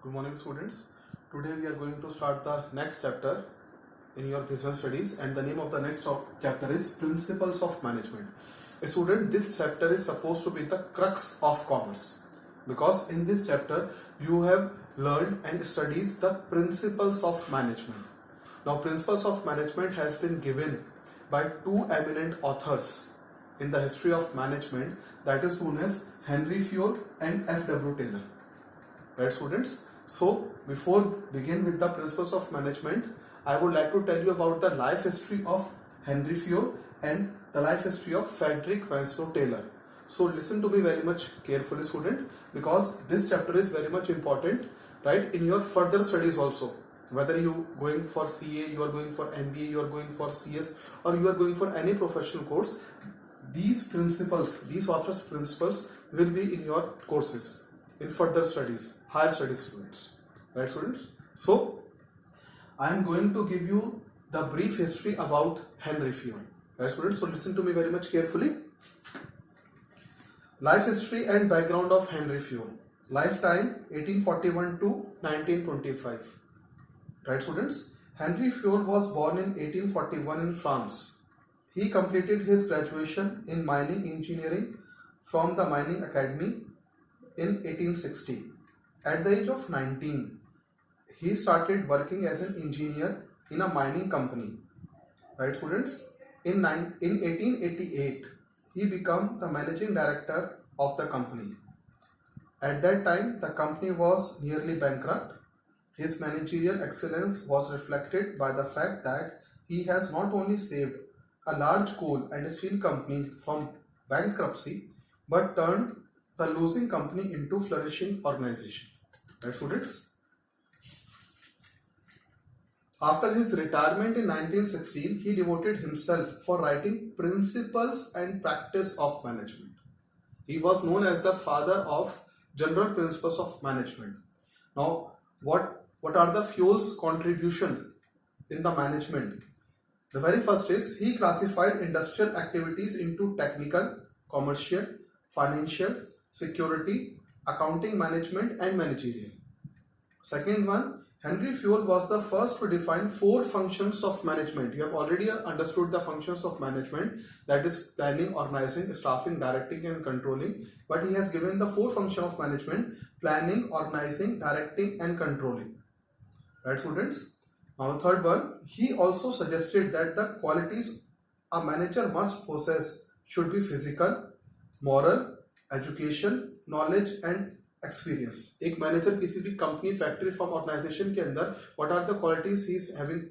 Good morning, students. Today we are going to start the next chapter in your business studies, and the name of the next chapter is Principles of Management. Student, this chapter is supposed to be the crux of commerce because in this chapter you have learned and studied the principles of management. Now, principles of management has been given by two eminent authors in the history of management, that is known as Henry Fayol and F.W. Taylor. Right, students? So, before begin with the principles of management, I would like to tell you about the life history of Henry Fayol and the life history of Frederick Winslow Taylor. So, listen to me very much carefully, student, because this chapter is very much important, right, in your further studies also. Whether you going for CA, you are going for MBA, you are going for CS, or you are going for any professional course, these principles, these authors' principles will be in your courses in further studies, higher studies students, right, students? So, I am going to give you the brief history about Henry Fayol, right, students? So, listen to me very much carefully. Life history and background of Henry Fayol. Lifetime 1841 to 1925. Right, students? Henry Fayol was born in 1841 in France. He completed his graduation in mining engineering from the Mining Academy in 1860. At the age of 19, he started working as an engineer in a mining company. Right, students? In 1888, he became the managing director of the company. At that time, the company was nearly bankrupt. His managerial excellence was reflected by the fact that he has not only saved a large coal and steel company from bankruptcy, but turned the losing company into flourishing organization. Right, students? After his retirement in 1916, he devoted himself for writing Principles and Practice of Management. He was known as the father of General Principles of Management. Now, what are the Fayol's contribution in the management? The very first is he classified industrial activities into technical, commercial, financial, security, accounting, management, and managerial. Second one, Henry Fayol was the first to define 4 functions of management. You have already understood the functions of management, that is planning, organizing, staffing, directing, and controlling. But he has given the 4 functions of management: planning, organizing, directing, and controlling. Right, students? Now, the third one, he also suggested that the qualities a manager must possess should be physical, moral, education, knowledge, and experience. एक manager किसी भी company, factory, firm, organisation के अंदर what are the qualities he is having?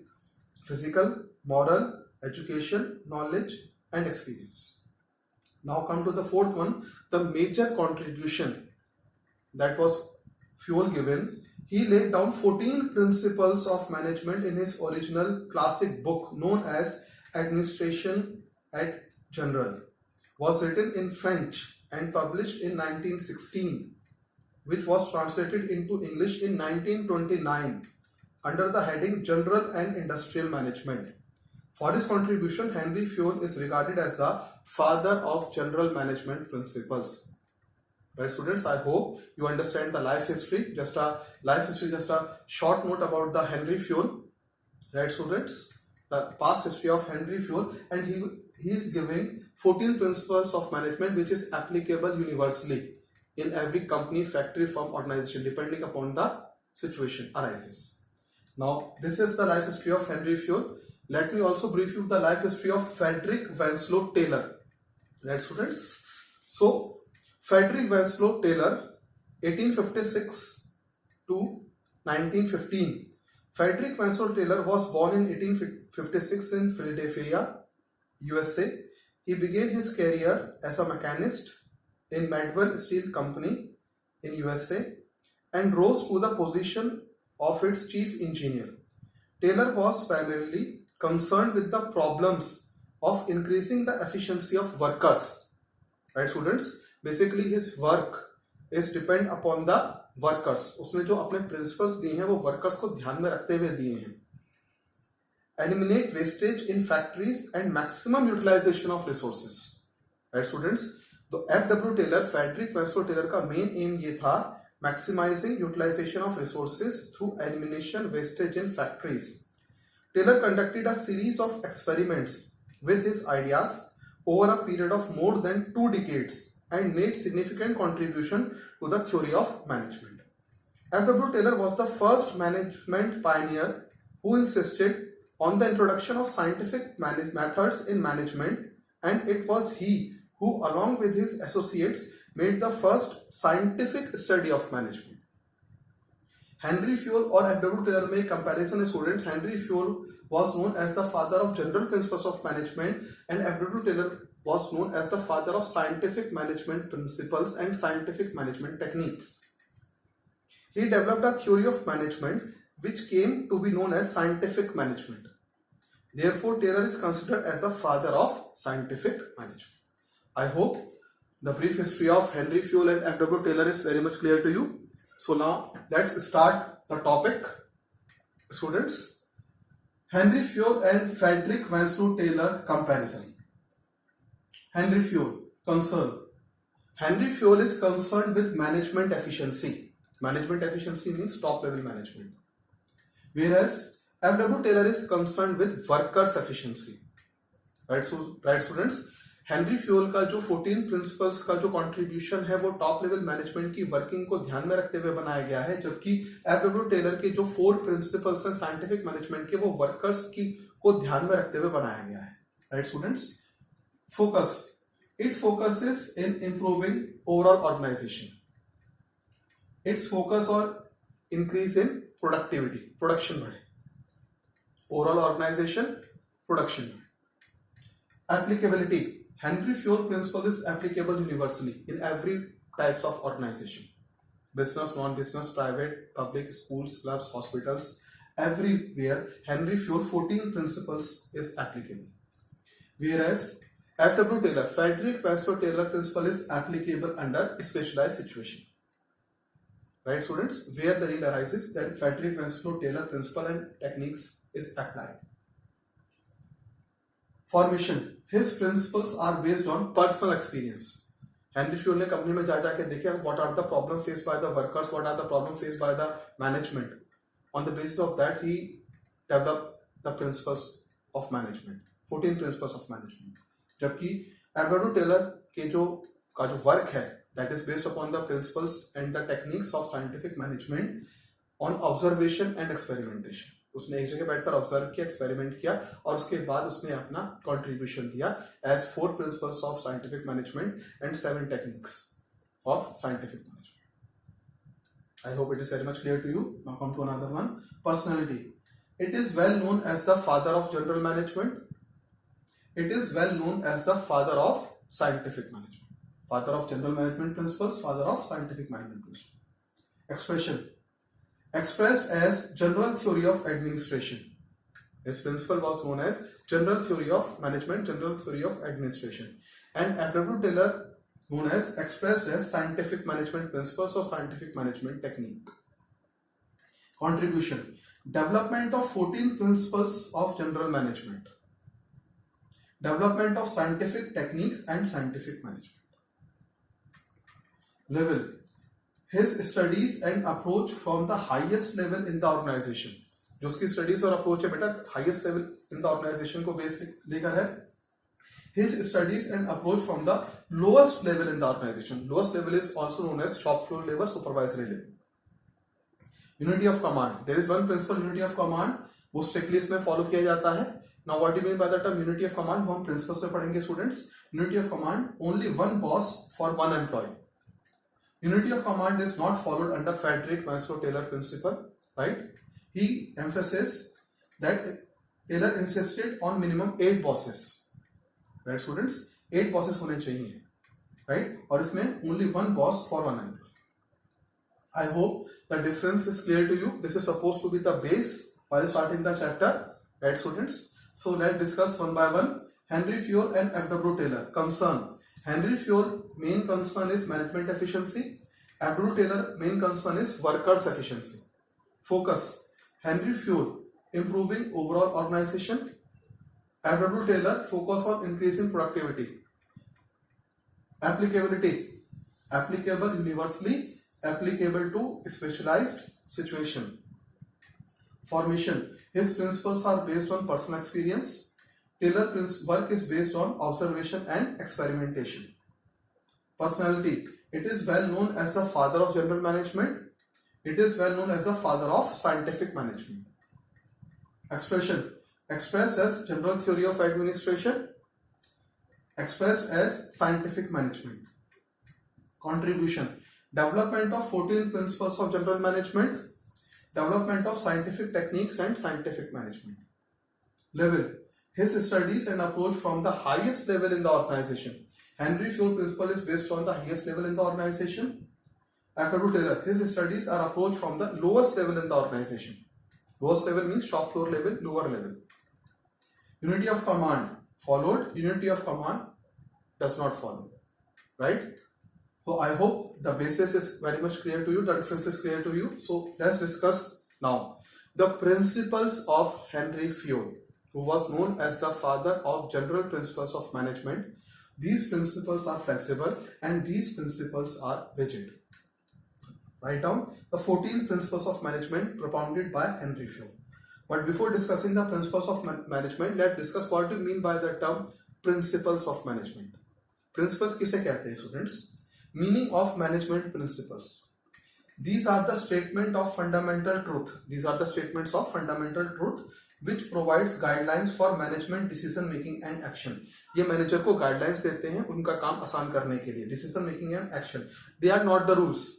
Physical, moral, education, knowledge, and experience. Now come to the fourth one, the major contribution that was Fayol given. He laid down 14 principles of management in his original classic book known as Administration et General. Was written in French and published in 1916, which was translated into English in 1929 under the heading General and Industrial Management. For his contribution, Henry Fayol is regarded as the father of general management principles. Right, students, I hope you understand the life history. Just a short note about the Henry Fayol. Right, students, the past history of Henry Fayol, and he is giving 14 principles of management which is applicable universally in every company, factory, firm, organization, depending upon the situation arises. Now, this is the life history of Henry Fayol. Let me also brief you the life history of Frederick Winslow Taylor. Right, students? So, Frederick Winslow Taylor, 1856 to 1915. Frederick Winslow Taylor was born in 1856 in Philadelphia, USA. He began his career as a mechanist in Madwell Steel Company in USA and rose to the position of its chief engineer. Taylor was primarily concerned with the problems of increasing the efficiency of workers. Right, students? Basically, his work is depend upon the workers. उसने जो अपने principles दिए हैं वो workers को ध्यान में रखते हुए दिए हैं. Eliminate wastage in factories and maximum utilization of resources. Right, students? तो F.W. Taylor, Frederick Winslow Taylor का main aim ये था maximizing utilization of resources through elimination wastage in factories. Taylor conducted a series of experiments with his ideas over a period of more than 2 decades and made significant contribution to the theory of management. F.W. Taylor was the first management pioneer who insisted on the introduction of scientific methods in management, and it was he who, along with his associates, made the first scientific study of management. Henry Fayol और F.W. Taylor में comparison students, Henry Fayol was known as the father of general principles of management and F.W. Taylor was known as the father of scientific management principles and scientific management techniques. He developed a theory of management which came to be known as scientific management. Therefore, Taylor is considered as the father of scientific management. I hope the brief history of Henry Fayol and F.W. Taylor is very much clear to you. So now let's start the topic. Students, Henry Fayol and Frederick Winslow Taylor comparison. Henry Fayol, concern. Henry Fayol is concerned with management efficiency. Management efficiency means top level management. Whereas F.W. Taylor is concerned with workers efficiency. Right, students? Henry fuel का जो 14 principles का जो contribution है वो top level management की working को ध्यान में रखते हुए बनाया गया है, जबकि F.W. टेलर के जो 4 प्रिंसिपल्स हैं साइंटिफिक मैनेजमेंट के वो वर्कर्स की को ध्यान में रखते हुए बनाया गया है. Right students, focus. It focuses in improving overall organisation. It's focus और इंक्रीज इन प्रोडक्टिविटी, प्रोडक्शन बढ़े. Overall organisation, production. Applicability. Henry Fayol principle is applicable universally in every types of organization. Business, non-business, private, public, schools, clubs, hospitals, everywhere Henry Fayol 14 principles is applicable. Whereas F.W. Taylor, Frederick Winslow Taylor principle is applicable under specialized situation. Right students, where the need arises that Frederick Winslow Taylor principle and techniques is applied. Formation. His principles are based on personal experience. Henry Fayol ने company में जा जाके देखे what are the problem faced by the workers, what are the problem faced by the management. On the basis of that, he developed the principles of management, 14 principles of management. जबकि F.W. Taylor के जो work है that is based upon the principles and the techniques of scientific management on observation and experimentation. उसने एक जगह बैठकर observe किया, experiment किया और उसके बाद उसने अपना कंट्रीब्यूशन दिया as 4 principles of scientific management and 7 techniques of scientific management. I hope it is very much clear to you. Now come to another one. Personality. It is well known as the father of general management. It is well known as the father of scientific management. Father of general management principles, father of scientific management principle. Expression. Expressed as general theory of administration. This principle was known as general theory of management, general theory of administration. And F.W. Taylor known as expressed as scientific management principles or scientific management technique. Contribution. Development of 14 principles of general management. Development of scientific techniques and scientific management. Level. His studies and approach from the highest level in the organization. जो उसकी studies और approach है बेटा highest level in the organisation को base लेकर है. His studies and approach from the lowest level in the organization. Lowest level is also known as shop floor level, supervisory level. Unity of command. There is one principle, unity of command. वो strictly इसमें follow किया जाता है. Now what do you mean by the term unity of command? वो हम principles में पढ़ेंगे students. Unity of command, only one boss for one employee. Unity of command is not followed under Frederick Winslow Taylor principle, right? He emphasizes that Taylor insisted on minimum 8 bosses, right students? 8 bosses होने चाहिए, right? और इसमें only one boss for one employee. I hope the difference is clear to you. This is supposed to be the base while starting the chapter, right students? So let's discuss one by one. Henry Fayol and F.W. Taylor. Concern. Henry Fayol main concern is management efficiency. F.W. Taylor main concern is workers efficiency. Focus. Henry Fayol improving overall organization. F.W. Taylor focus on increasing productivity. Applicability. Applicable universally applicable to specialized situation. Formation, his principles are based on personal experience. Taylor's work is based on observation and experimentation. Personality, it is well known as the father of general management. It is well known as the father of scientific management. Expression, expressed as general theory of administration, expressed as scientific management. Contribution, development of 14 principles of general management, development of scientific techniques and scientific management. Level, his studies and approach from the highest level in the organization. Henry Fayol principle is based on the highest level in the organization. According to Taylor, his studies are approached from the lowest level in the organization. Lowest level means shop floor level, lower level. Unity of command followed, unity of command does not follow, right? So I hope the basis is very much clear to you, the difference is clear to you. So let's discuss now the principles of Henry Fayol, who was known as the father of general principles of management. These principles are flexible and these principles are rigid. Write down the 14 principles of management propounded by Henry Fayol. But before discussing the principles of management, let's discuss what do you mean by the term principles of management. Principles किसे कहते हैं students? Meaning of management principles. These are the statement of fundamental truth. These are the statements of fundamental truth which provides guidelines for management decision making and action. ये manager को guidelines देते हैं उनका काम आसान करने के लिए. Decision making and action. They are not the rules.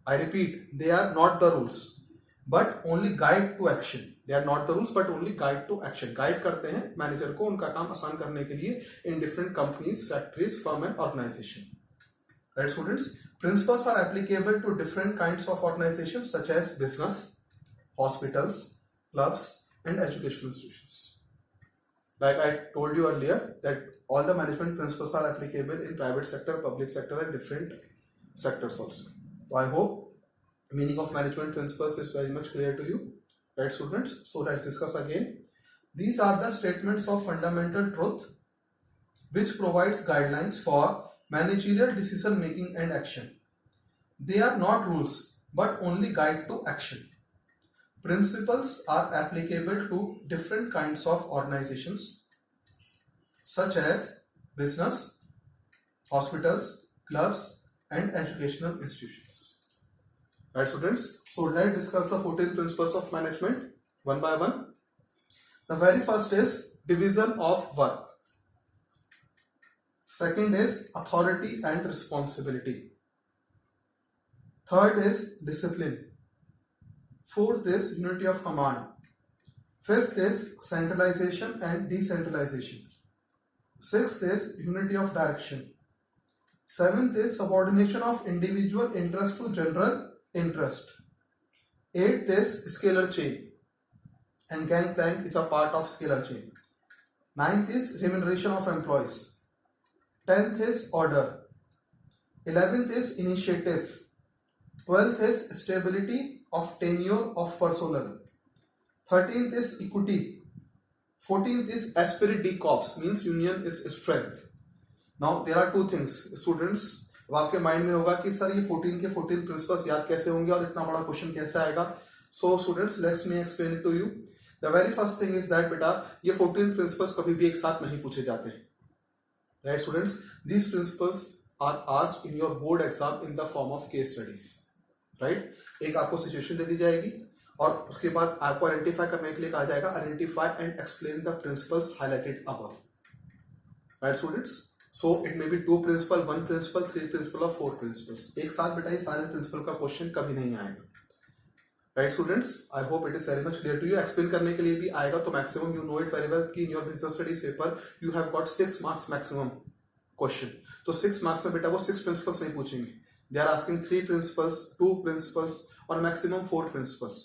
I repeat, they are not the rules, but only guide to action. They are not the rules, but only guide to action. Guide करते हैं manager को उनका काम आसान करने के लिए in different companies, factories, firm and organization. Right, students? Principles are applicable to different kinds of organizations such as business, hospitals, clubs, and educational institutions. Like I told you earlier, that all the management principles are applicable in private sector, public sector, and different sectors also. So I hope meaning of management principles is very much clear to you, right, students? So let's discuss again. These are the statements of fundamental truth which provides guidelines for managerial decision making and action. They are not rules but only guide to action. Principles are applicable to different kinds of organizations such as business, hospitals, clubs, and educational institutions. Right, students? So let's discuss the 14 principles of management one by one. The very first is division of work. Second is authority and responsibility. Third is discipline. Fourth is unity of command. Fifth is centralization and decentralization. Sixth is unity of direction. Seventh is subordination of individual interest to general interest. Eighth is scalar chain, and gangplank is a part of scalar chain. Ninth is remuneration of employees. 10th is order. 11th is initiative. 12th is stability of tenure of personnel. 13th is equity. 14th is esprit de corps, means union is strength. Now there are two things, students. अब आपके mind में होगा कि sir ये 14 के 14 principles याद कैसे होंगे और इतना बड़ा क्वेश्चन कैसे आएगा. So students, let's me explain it to you. The very first thing is that बेटा ये 14 प्रिंसिपल्स कभी भी एक साथ नहीं पूछे जाते हैं. Right students, these principles are asked in your board exam in the form of case studies. Right, एक आपको सिचुएशन दे दी जाएगी और उसके बाद आपको आइडेंटिफाई करने के लिए कहा जाएगा identify and explain the principles highlighted above. Right students, so it may be 2 principle, 1 principle, 3 principle और 4 प्रिंसिपल्स. एक साथ बेटा ये सारे प्रिंसिपल का क्वेश्चन कभी नहीं आएगा. Right students, I hope it is very much clear to you. Explain करने के लिए भी आएगा तो maximum you know it very well कि in your business studies paper you have got 6 marks maximum question. तो 6 मार्क्स में बेटा वो 6 प्रिंसिपल्स नहीं पूछेंगे. They are asking 3 principles, 2 principles और maximum 4 principles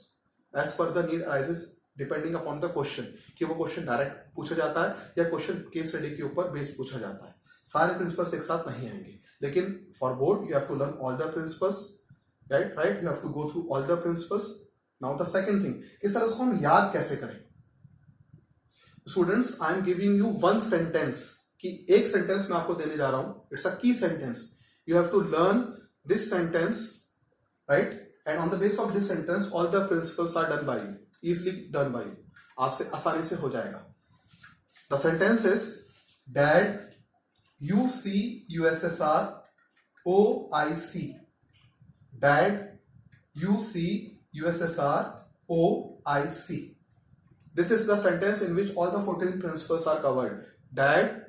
as per the need arises depending upon the question, कि वो क्वेश्चन डायरेक्ट पूछा जाता है या क्वेश्चन केस स्टडी के ऊपर बेस्ड पूछा जाता है. सारे प्रिंसिपल्स एक साथ नहीं आएंगे, लेकिन for board you have to learn all the principles. Right, you have to go through all the principles. Now the second thing, कि सर उसको हम याद कैसे करें. Students, I am giving you 1 sentence, कि एक सेंटेंस मैं आपको देने जा रहा हूं. It's a key sentence. You have to learn this sentence right? And on the basis of this sentence, all the principles are done by you, easily done by you. आपसे आसानी से हो जाएगा. The sentence is, Dad, you see USSR OIC. Dad, you see USSR OIC. This is the sentence in which all the 14 principles are covered. Dad,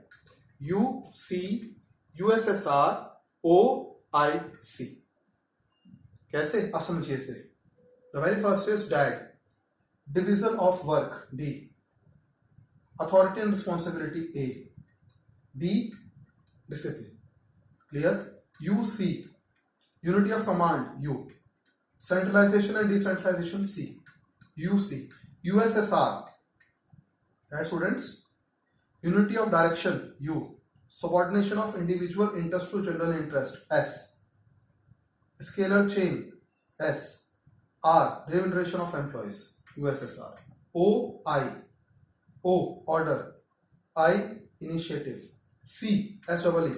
you see USSR OIC. कैसे? आप समझिए इसे. The very first is Dad. Division of work D. Authority and responsibility A. D. Discipline. Clear? U C. Unity of command U. Centralization and decentralization C. U C. USSR. Right, students? Unity of direction U. Subordination of individual interest to general interest S. Scalar chain S. R. Remuneration of employees USSR. O. I. O. Order. I. Initiative. C. SEE.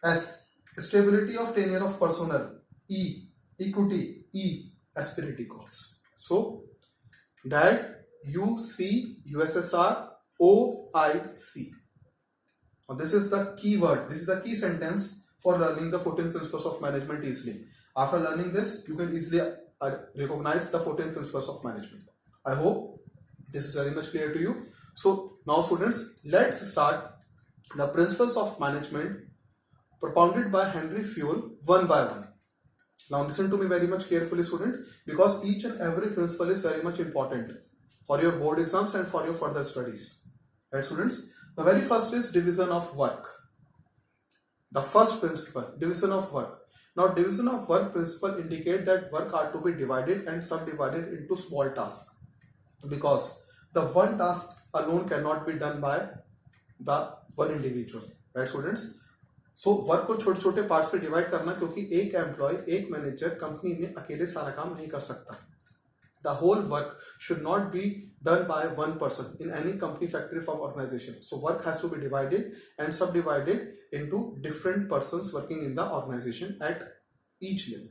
S. Stability of tenure of personnel. E. Equity. E. Aspirity calls. So, Dad, you see USSR OIC. Now, this is the key word. This is the key sentence for learning the 14 principles of management easily. After learning this, you can easily recognize the 14 principles of management. I hope this is very much clear to you. So now students, let's start the principles of management propounded by Henry Fayol one by one. Now listen to me very much carefully, student, because each and every principle is very much important for your board exams and for your further studies. Right, students? The very first is division of work. The first principle, division of work. Now, division of work principle indicate that work are to be divided and subdivided into small tasks, because the one task alone cannot be done by the one individual. Right, students? So work को छोटे छोटे parts पे divide करना, क्योंकि एक employ, एक manager company में अकेले सारा काम नहीं कर सकता. The whole work should not be done by one person in any company, factory, firm, organisation. So work has to be divided and sub divided into different persons working in the organisation at each level.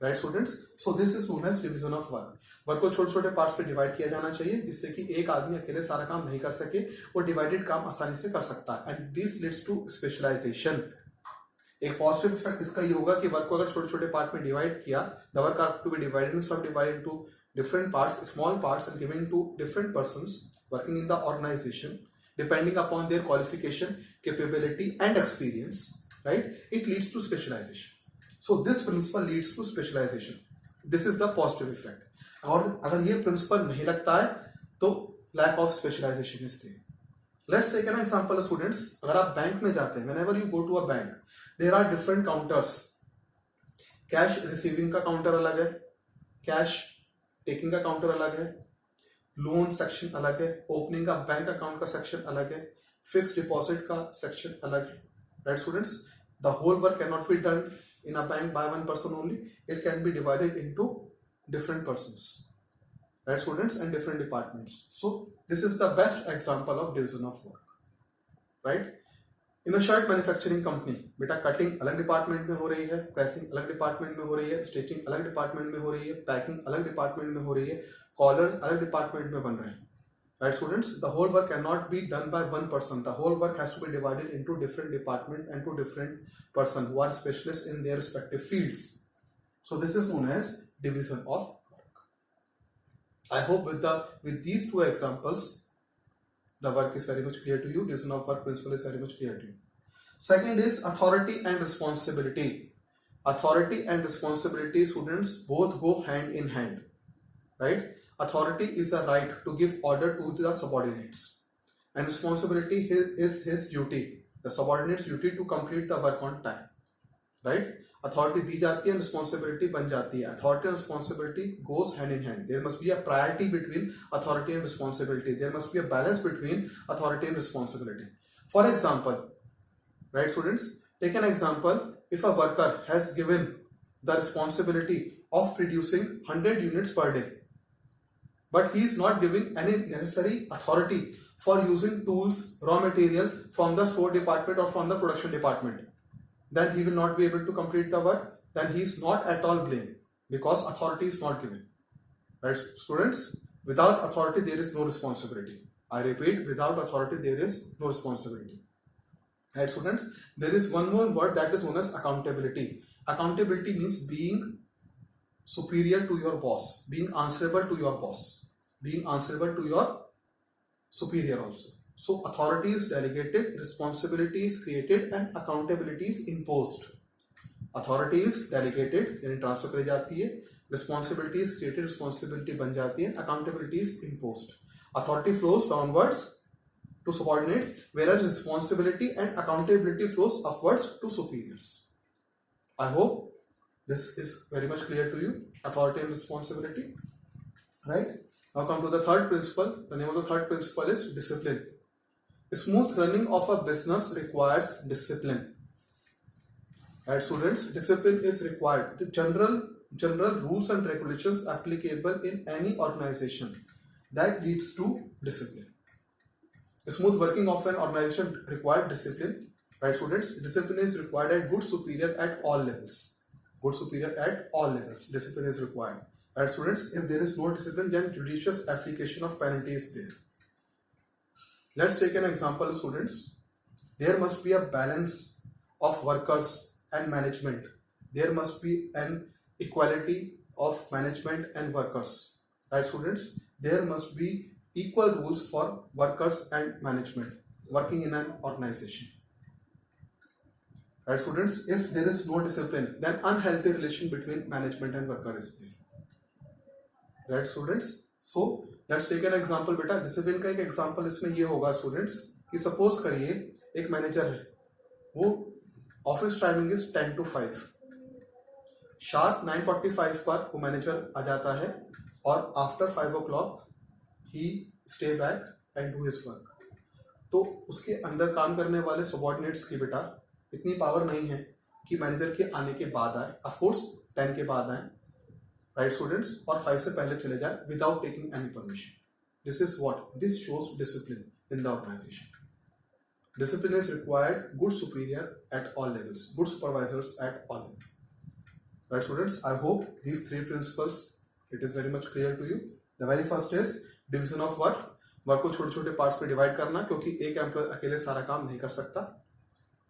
Right students? So this is known as division of work. Work को छोटे छोटे parts पे divide किया जाना चाहिए, जिससे कि एक आदमी अकेले सारा काम नहीं कर सके, वो डिवाइडेड काम आसानी से कर सकता है. And this leads to specialisation. एक पॉजिटिव इफेक्ट इसका ये होगा कि वर्क को अगर छोटे छोटे पार्ट में डिवाइड किया, the work are to be divided in sub divided into different parts, small parts, and given to different persons working in the organization depending upon their qualification, capability, and experience. Right? It leads to specialization. So this principle leads to specialization. This is the positive effect. और अगर ये principle नहीं लगता है तो lack of specialization is there. Let's take an example, students. अगर आप bank में जाते हैं, whenever you go to a bank, there are different counters. Cash receiving का काउंटर अलग है, कैश टेकिंग का काउंटर अलग है, लोन सेक्शन अलग है, ओपनिंग का बैंक अकाउंट का सेक्शन अलग है, फिक्स डिपॉजिट का सेक्शन अलग है. Right students? The whole work can not be done in a bank by one person only. It can be divided into different persons. Right students? And different departments. So this is the best example of division of work. Right? In a shirt manufacturing company, बेटा cutting अलग department में हो रही है, pressing अलग department में हो रही है, स्टिचिंग अलग डिपार्टमेंट में हो रही है, पैकिंग अलग डिपार्टमेंट में हो रही है, कॉलर अलग डिपार्टमेंट में बन रहे हैं. Right students? The whole work can not be done by one person. The whole work has to be divided into different department and to different person who are specialist in their respective fields. So this is known as division of work. I hope with these two examples the work is very much clear to you. Division of work principle is very much clear to you. Second is authority and responsibility. Authority and responsibility, students, both go hand in hand. Right? Authority is a right to give order to the subordinates, and responsibility is his duty, the subordinate's duty, to complete the work on time. Right? Authority दी जाती है, responsibility बन जाती है. Authority and responsibility goes hand in hand. There must be a priority between authority and responsibility. There must be a balance between authority and responsibility. For example, right students, take an example. If a worker has given the responsibility of producing 100 units per day, but he is not giving any necessary authority for using tools, raw material from the store department or from the production department, then he will not be able to complete the work. then he is not at all blamed because authority is not given. Right, students? Without authority, there is no responsibility. I repeat, without authority, there is no responsibility. Right, students? There is one more word that is known as accountability. Accountability means being superior to your boss, being answerable to your boss, being answerable to your superior also. So authority is delegated, responsibility is created, and accountability is imposed. Authority is delegated, यानी transfer करी जाती है, responsibility is created, responsibility बन जाती है, accountability is imposed. Authority flows downwards to subordinates, whereas responsibility and accountability flows upwards to superiors. I hope this is very much clear to you. Authority and responsibility. Right? Now come to the third principle. The name of the third principle is discipline. Smooth running of a business requires discipline. Right, students? Discipline is required. The general rules and regulations applicable in any organization that leads to discipline. The smooth working of an organization requires discipline. Right, students? Discipline is required at good superior at all levels. Good superior at all levels. Discipline is required. Right, students? If there is no discipline, then judicious application of penalty is there. Let's take an example, students. There must be a balance of workers and management. There must be an equality of management and workers. Right, students? There must be equal rules for workers and management working in an organization. Right, students? If there is no discipline, then unhealthy relation between management and worker is there. Right, students? So let's take an example. बेटा discipline का एक example इसमें ये होगा students कि suppose करिए एक manager है, वो office timing is 10 to 5, sharp 9:45 पर वो मैनेजर आ जाता है और after 5 o'clock he stay back and do his work. तो उसके अंदर काम करने वाले सबॉर्डिनेट्स की बेटा इतनी पावर नहीं है कि मैनेजर के आने के बाद आए, ऑफकोर्स 10 के बाद आए, राइट स्टूडेंट्स, और 5 से पहले चले जाए without taking any permission. This is what this shows discipline in the organisation. Discipline is required, good superior at all levels, good supervisors at all levels. Right, students? I hope these three principles, it is very much clear to you. The very first is division of work. Work को छोटे छोटे parts पे divide करना, क्योंकि एक employ अकेले सारा काम नहीं कर सकता.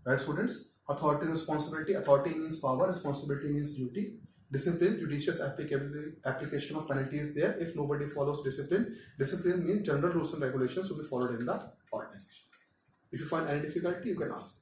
Right, students? Authority and responsibility. Authority means power, responsibility means duty. Discipline, judicious application of penalty is there if nobody follows discipline. Discipline means general rules and regulations to be followed in the organization. If you find any difficulty, you can ask.